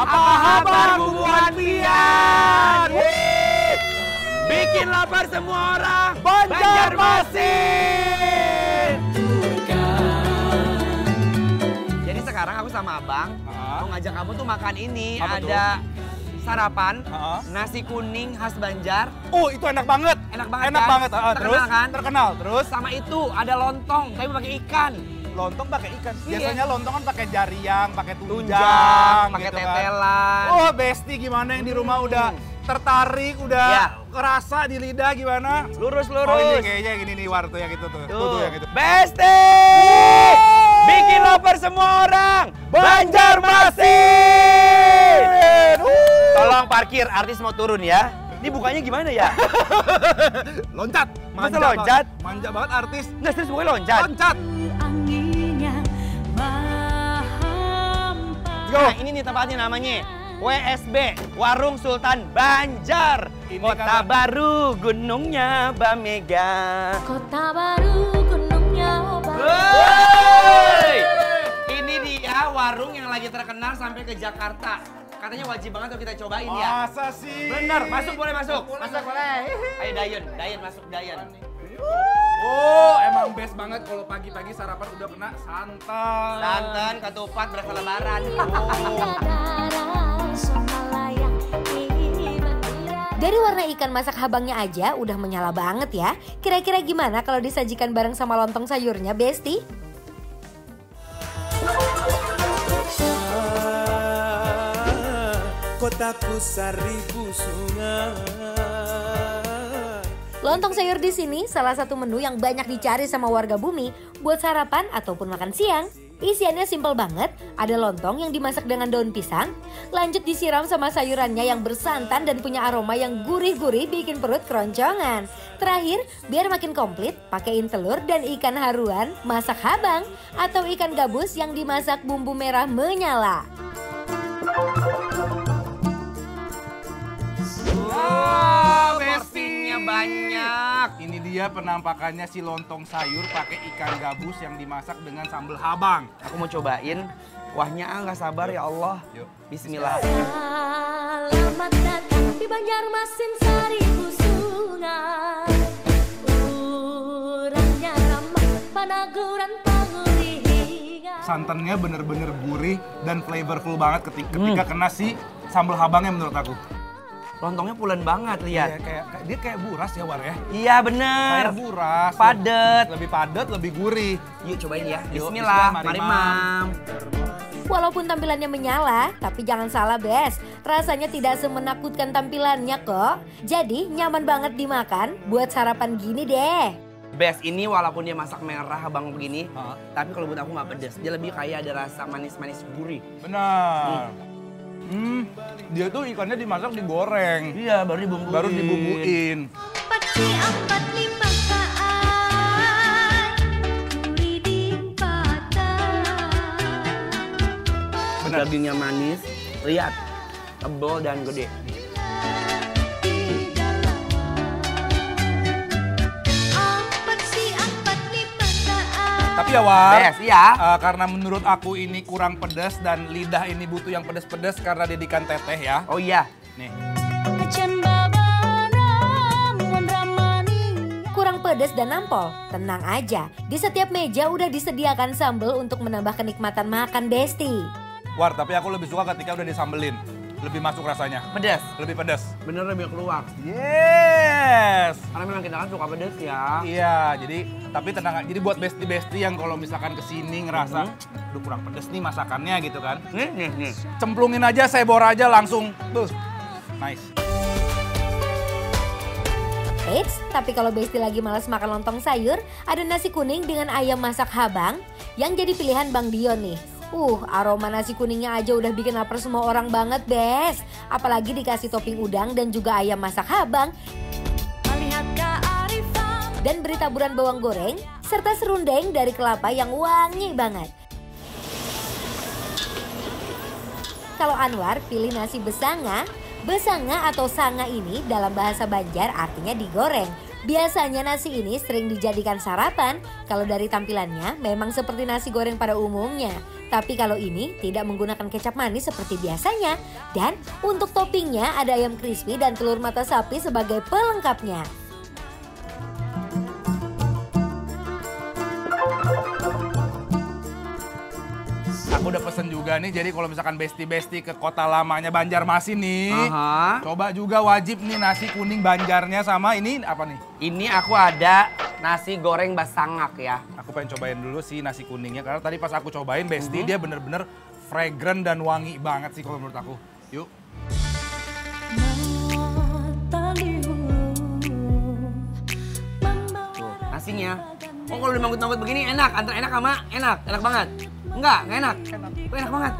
Apa kabar bubuan pian? Bikin lapar semua orang Banjarmasin. Jadi sekarang aku sama abang mau ngajak kamu tuh makan ini. Apa ada sarapan nasi kuning khas Banjar. Oh, itu enak banget. Enak banget Enak kan? banget. Terkenal Terus kan? terkenal. Terus Sama itu ada lontong tapi pakai ikan. lontong pakai ikan. Iya. Biasanya lontong kan pakai jariang, pakai tunjang, Tunjang, pakai gitu kan. tetelan. Oh, Besti gimana yang di rumah udah tertarik, udah Ya. kerasa di lidah gimana? Lurus. Oh, ini kayaknya yang ini nih War, tuh yang itu tuh. Tuh yang itu. Besti! Bikin lapar semua orang Banjarmasin! Tolong parkir, artis mau turun ya. Ini bukanya gimana ya? Loncat. Masa loncat? Manja banget artis. Nggak serius pokoknya loncat. Loncat. Nah, ini nih tempatnya namanya WSB, Warung Sultan Banjar. Ini Kota karena- baru, gunungnya Bamega. Kota baru gunungnya Woi! Ini dia warung yang lagi terkenal sampai ke Jakarta. Katanya wajib banget kalau kita cobain ya. Masa sih? Bener, masuk boleh masuk. Masuk boleh. Ayo Dayan masuk Dayan. Oh, emang best banget kalau pagi-pagi sarapan udah kena santan. Santan, ketupat, berasa lebaran. Dari warna ikan masak habangnya aja udah menyala banget ya. Kira-kira gimana kalau disajikan bareng sama lontong sayurnya, Besti? Kotaku seribu sungai. Lontong sayur di sini salah satu menu yang banyak dicari sama warga bumi buat sarapan ataupun makan siang. Isiannya simpel banget, ada lontong yang dimasak dengan daun pisang, lanjut disiram sama sayurannya yang bersantan dan punya aroma yang gurih-gurih bikin perut keroncongan. Terakhir, biar makin komplit, pakaiin telur dan ikan haruan masak habang atau ikan gabus yang dimasak bumbu merah menyala. Wow, bestinya banyak. Ini dia penampakannya si lontong sayur pakai ikan gabus yang dimasak dengan sambal habang. Aku mau cobain. Kuahnya nggak sabar ya Allah. Yuk. Bismillah. Selamat datang di Banjarmasin seribu sungai. Urangnya ramah panaguran pangurihingan. Santannya bener-bener gurih dan flavorful banget ketika kena si sambal habangnya menurut aku. Lontongnya pulen banget, lihat. Dia kayak buras ya War ya. Iya bener. Kayak buras. Padet. Lebih padat, lebih gurih. Yuk cobain ya. Yuk, Bismillah. bismillah, Mari, Mam. Mam. Walaupun tampilannya menyala, tapi jangan salah Bes, rasanya tidak semenakutkan tampilannya kok. Jadi nyaman banget dimakan buat sarapan gini deh. Best ini walaupun dia masak merah abang begini, tapi kalau buat aku nggak pedes. Dia lebih kayak ada rasa manis-manis gurih. Benar. Dia tuh ikannya dimasak digoreng. Iya, baru dibumbuin. Baru dibumbuin. Dagingnya manis, lihat, tebal dan gede. Tapi ya War, Best, ya. karena menurut aku ini kurang pedas dan lidah ini butuh yang pedas-pedas karena didikan teteh ya. Oh iya. Nih. Kurang pedas dan nampol? Tenang aja, di setiap meja udah disediakan sambal untuk menambah kenikmatan makan Besti. War, tapi aku lebih suka ketika udah disambelin. Lebih masuk rasanya. Pedas. Lebih pedas. Bener lebih keluar. Yes. Karena memang kita kan suka pedas ya. Iya, jadi tapi tenang, jadi buat besti-besti yang kalau misalkan kesini ngerasa, aduh kurang pedes nih masakannya gitu kan. Nih. Cemplungin aja, sebor aja langsung. Tuh, nice. Eits, tapi kalau Besti lagi malas makan lontong sayur, ada nasi kuning dengan ayam masak habang yang jadi pilihan Bang Dion nih. Aroma nasi kuningnya aja udah bikin lapar semua orang banget, Bes. Apalagi dikasih topping udang dan juga ayam masak habang. Dan beri taburan bawang goreng, serta serundeng dari kelapa yang wangi banget. Kalau Anwar pilih nasi besanga. Besanga atau sanga ini dalam bahasa Banjar artinya digoreng. Biasanya nasi ini sering dijadikan sarapan. Kalau dari tampilannya memang seperti nasi goreng pada umumnya. Tapi kalau ini tidak menggunakan kecap manis seperti biasanya. Dan untuk toppingnya ada ayam crispy dan telur mata sapi sebagai pelengkapnya. Aku udah pesen juga nih, jadi kalau misalkan besti-besti ke kota lamanya Banjarmasin nih, coba juga wajib nih nasi kuning Banjarnya sama ini apa nih? Ini aku ada nasi goreng basangak ya. Aku pengen cobain dulu sih nasi kuningnya, karena tadi pas aku cobain besti dia bener-bener fragrant dan wangi banget sih kalau menurut aku. Yuk. Tuh, nasinya. Oh kalau dimangkut-mangkut begini enak, antara enak sama enak banget. Enggak enak. Oh, enak banget.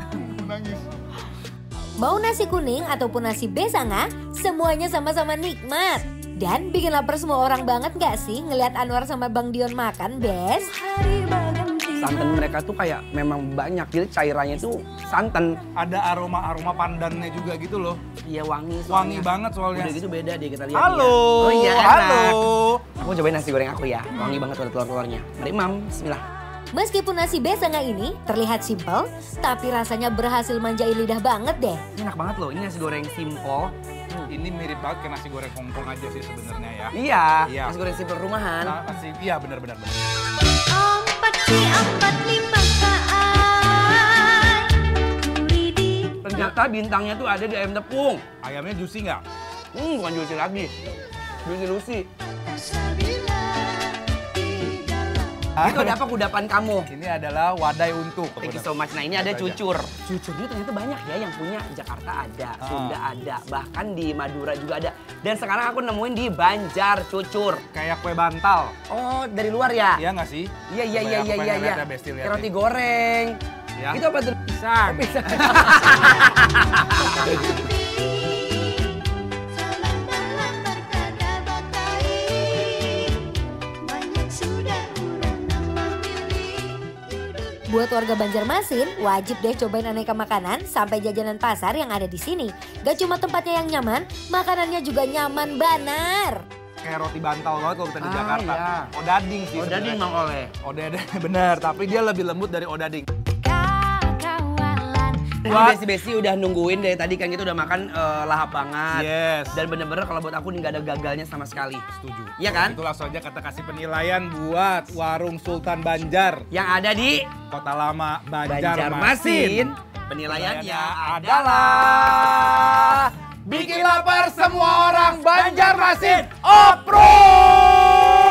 Mau nasi kuning ataupun nasi besanga, semuanya sama-sama nikmat. Dan bikin lapar semua orang banget gak sih ngelihat Anwar sama Bang Dion makan, Bes? Santan mereka tuh kayak memang banyak, jadi cairannya tuh santan. Ada aroma-aroma pandannya juga gitu loh. Iya wangi soalnya. Wangi banget soalnya. Udah gitu beda deh kita lihat. Halo. Ya. Oh iya enak. Halo. Aku cobain nasi goreng aku ya. Wangi banget ada telur-telurnya. Mari Mam, bismillah. Meskipun nasi besanga ini terlihat simpel, tapi rasanya berhasil manjain lidah banget deh. Ini enak banget loh, ini nasi goreng simple. Ini mirip banget kayak nasi goreng Hongkong aja sih sebenarnya ya. Iya, nasi goreng simple rumahan. Iya benar-benar. Ternyata bintangnya tuh ada di ayam tepung. Ayamnya juicy nggak? Bukan juicy lagi. Juicy. Itu ada apa kudapan kamu? Ini adalah wadai untuk. Thank you so much. Nah ini ada cucur. Cucurnya ternyata banyak ya yang punya. Jakarta ada, Sunda ada, bahkan di Madura juga ada. Dan sekarang aku nemuin di Banjar cucur. Kayak kue bantal. Oh dari luar ya? Iya nggak sih? Iya. Kayak roti goreng. Ya. Itu apa tuh? Pisang. Buat warga Banjarmasin, wajib deh cobain aneka makanan sampai jajanan pasar yang ada di sini. Gak cuma tempatnya yang nyaman, makanannya juga nyaman banar. Kayak roti bantal banget kalau kita di Jakarta. Iya. Odading sih. Odading Mang Oleh. Odading bener, tapi dia lebih lembut dari odading. Ini besi-besi udah nungguin dari tadi kan kita udah makan lahap banget. Yes. Dan bener-bener kalau buat aku nggak ada gagalnya sama sekali. Setuju. Iya kan? Itu langsung aja kita kasih penilaian buat Warung Sultan Banjar. Yang ada di Kota Lama Banjarmasin. Penilaiannya adalah bikin lapar semua orang Banjarmasin. Approve!